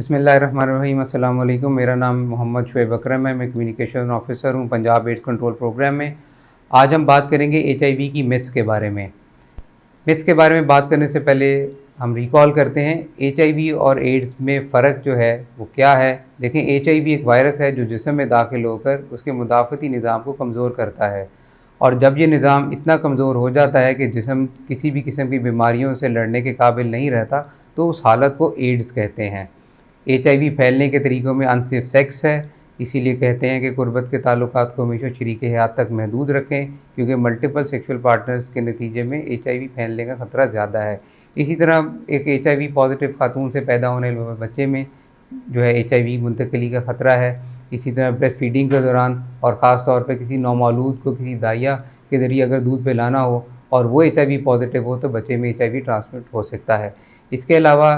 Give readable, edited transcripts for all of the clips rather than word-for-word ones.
बिस्मिल्लाहिर्रहमानिर्रहीम। अस्सलाम वालेकुम। मेरा नाम मोहम्मद शुएब अकरम है। मैं कम्युनिकेशन ऑफिसर हूँ पंजाब एड्स कंट्रोल प्रोग्राम में। आज हम बात करेंगे एचआईवी की मिथ्स के बारे में। मिथ्स के बारे में बात करने से पहले हम रिकॉल करते हैं एचआईवी और एड्स में फ़र्क जो है वो क्या है। देखें, एचआईवी एक वायरस है जो जिस्म में दाखिल होकर उसके मुदाफ़ती निज़ाम को कमज़ोर करता है, और जब ये निज़ाम इतना कमज़ोर हो जाता है कि जिस्म किसी भी किस्म की बीमारियों से लड़ने के काबिल नहीं रहता, तो उस हालत को एड्स कहते हैं। एचआईवी फैलने के तरीक़ों में अनसेफ सेक्स है, इसीलिए कहते हैं कि कुर्बत के ताल्लुकात को हमेशा शरीक हयात तक महदूद रखें, क्योंकि मल्टीपल सेक्सुअल पार्टनर्स के नतीजे में एचआईवी फैलने का ख़तरा ज़्यादा है। इसी तरह एक एचआईवी पॉजिटिव खातून से पैदा होने वाले बच्चे में जो है एचआईवी मुंतकिली का ख़तरा है। इसी तरह ब्रेस्ट फीडिंग के दौरान और ख़ास तौर पर किसी नौमौलूद को किसी दाइया के ज़रिए अगर दूध पिलाना हो और वो एचआईवी पॉजिटिव हो तो बच्चे में एचआईवी ट्रांसमिट हो सकता है। इसके अलावा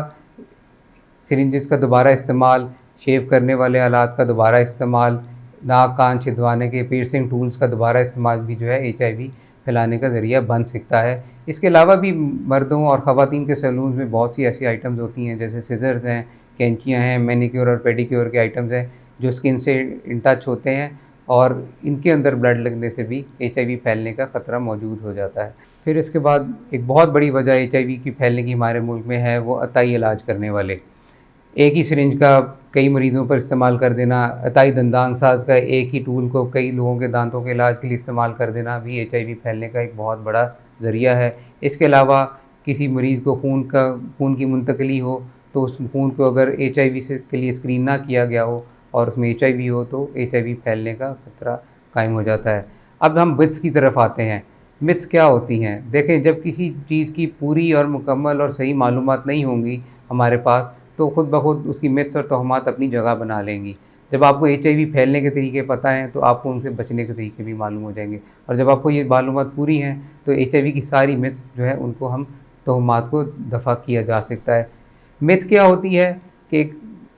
सिरिंजेस का दोबारा इस्तेमाल, शेव करने वाले आलात का दोबारा इस्तेमाल, नाक कान छिदवाने के पियर्सिंग टूल्स का दोबारा इस्तेमाल भी जो है एचआईवी फैलाने का ज़रिया बन सकता है। इसके अलावा भी मर्दों और ख़वातीन के सैलून में बहुत सी ऐसी आइटम्स होती हैं, जैसे सिज़र्स हैं, कैंचियाँ हैं, मैनीक्योर और पेडिक्योर के आइटम्स हैं जो स्किन से इन टच होते हैं, और इनके अंदर ब्लड लगने से भी एचआईवी फैलने का ख़तरा मौजूद हो जाता है। फिर इसके बाद एक बहुत बड़ी वजह एचआईवी की फैलने की हमारे मुल्क में है वो अताई इलाज करने वाले। एक ही सिरिंज का कई मरीज़ों पर इस्तेमाल कर देना, अताई दंदान साज का एक ही टूल को कई लोगों के दांतों के इलाज के लिए इस्तेमाल कर देना भी एचआईवी फैलने का एक बहुत बड़ा ज़रिया है। इसके अलावा किसी मरीज़ को खून की मुंतकिली हो तो उस खून को अगर एचआईवी से के लिए स्क्रीन ना किया गया हो और उसमें एचआईवी हो तो एचआईवी फैलने का खतरा कायम हो जाता है। अब हम मिथ्स की तरफ आते हैं। मिथ्स क्या होती हैं? देखें, जब किसी चीज़ की पूरी और मुकम्मल और सही मालूमात नहीं होंगी हमारे पास, तो ख़ुद ब खुद उसकी मिथ्स और तोहमात अपनी जगह बना लेंगी। जब आपको एचआईवी फैलने के तरीके पता हैं तो आपको उनसे बचने के तरीके भी मालूम हो जाएंगे, और जब आपको ये मालूमात पूरी हैं तो एचआईवी की सारी मिथ्स जो है उनको हम तोहमात को दफ़ा किया जा सकता है। मिथ क्या होती है कि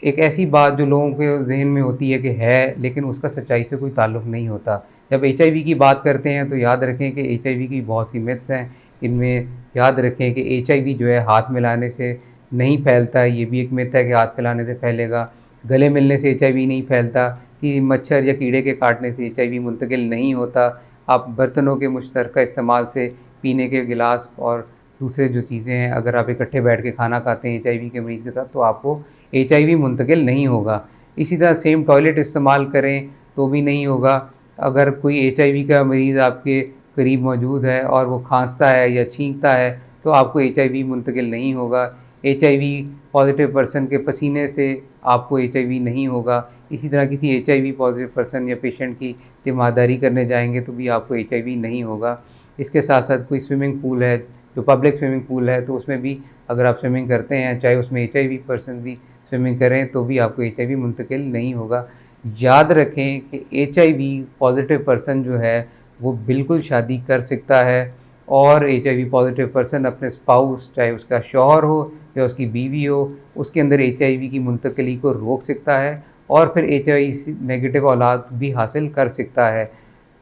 एक ऐसी बात जो लोगों के जहन में होती है कि है, लेकिन उसका सच्चाई से कोई ताल्लुक़ नहीं होता। जब एचआईवी की बात करते हैं तो याद रखें कि एचआईवी की बहुत सी मिथ्स हैं। इनमें याद रखें कि एचआईवी जो है हाथ मिलाने से नहीं फैलता है, ये भी एक मिथ है कि हाथ फैलाने से फैलेगा। गले मिलने से एचआईवी नहीं फैलता, कि मच्छर या कीड़े के काटने से एचआईवी मुंतकिल नहीं होता। आप बर्तनों के मुश्तरका इस्तेमाल से, पीने के गिलास और दूसरे जो चीज़ें हैं, अगर आप इकट्ठे बैठ के खाना खाते हैं एचआईवी के मरीज़ के साथ तो आपको एचआईवी मुंतकिल नहीं होगा। इसी तरह सेम टॉयलेट इस्तेमाल करें तो भी नहीं होगा। अगर कोई एचआईवी का मरीज़ आपके करीब मौजूद है और वो खांसता है या छींकता है तो आपको एचआईवी मुंतकिल नहीं होगा। एचआईवी पॉजिटिव पर्सन के पसीने से आपको एचआईवी नहीं होगा। इसी तरह किसी एचआईवी पॉजिटिव पर्सन या पेशेंट की तीमारदारी करने जाएंगे तो भी आपको एचआईवी नहीं होगा। इसके साथ साथ कोई स्विमिंग पूल है, जो पब्लिक स्विमिंग पूल है, तो उसमें भी अगर आप स्विमिंग करते हैं, चाहे उसमें एचआईवी पर्सन भी स्विमिंग करें, तो भी आपको एचआईवी मुंतकिल नहीं होगा। याद रखें कि एचआईवी पॉजिटिव पर्सन जो है वो बिल्कुल शादी कर सकता है, और एचआईवी पॉजिटिव पर्सन अपने स्पाउस, चाहे उसका शौहर हो या उसकी बीवी हो, उसके अंदर एचआईवी की मुंतकिली को रोक सकता है और फिर एचआईवी नेगेटिव औलाद भी हासिल कर सकता है।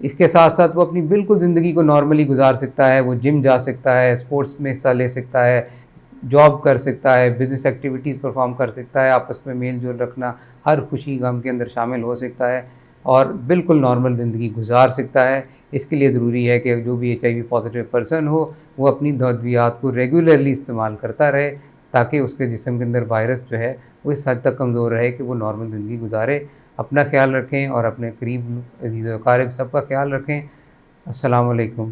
इसके साथ साथ वो अपनी बिल्कुल ज़िंदगी को नॉर्मली गुजार सकता है। वो जिम जा सकता है, स्पोर्ट्स में हिस्सा ले सकता है, जॉब कर सकता है, बिज़नेस एक्टिविटीज़ परफॉर्म कर सकता है, आपस में मेल जोल रखना हर खुशी गम के अंदर शामिल हो सकता है और बिल्कुल नॉर्मल ज़िंदगी गुजार सकता है। इसके लिए ज़रूरी है कि जो भी एचआईवी पॉजिटिव पर्सन हो वो अपनी अद्वियात को रेगुलरली इस्तेमाल करता रहे, ताकि उसके जिस्म के अंदर वायरस जो है वो इस हद तक कमज़ोर रहे कि वो नॉर्मल ज़िंदगी गुजारे। अपना ख्याल रखें और अपने करीब अज़ीज़ व अक़ारिब सबका ख्याल रखें। अस्सलाम वालेकुम।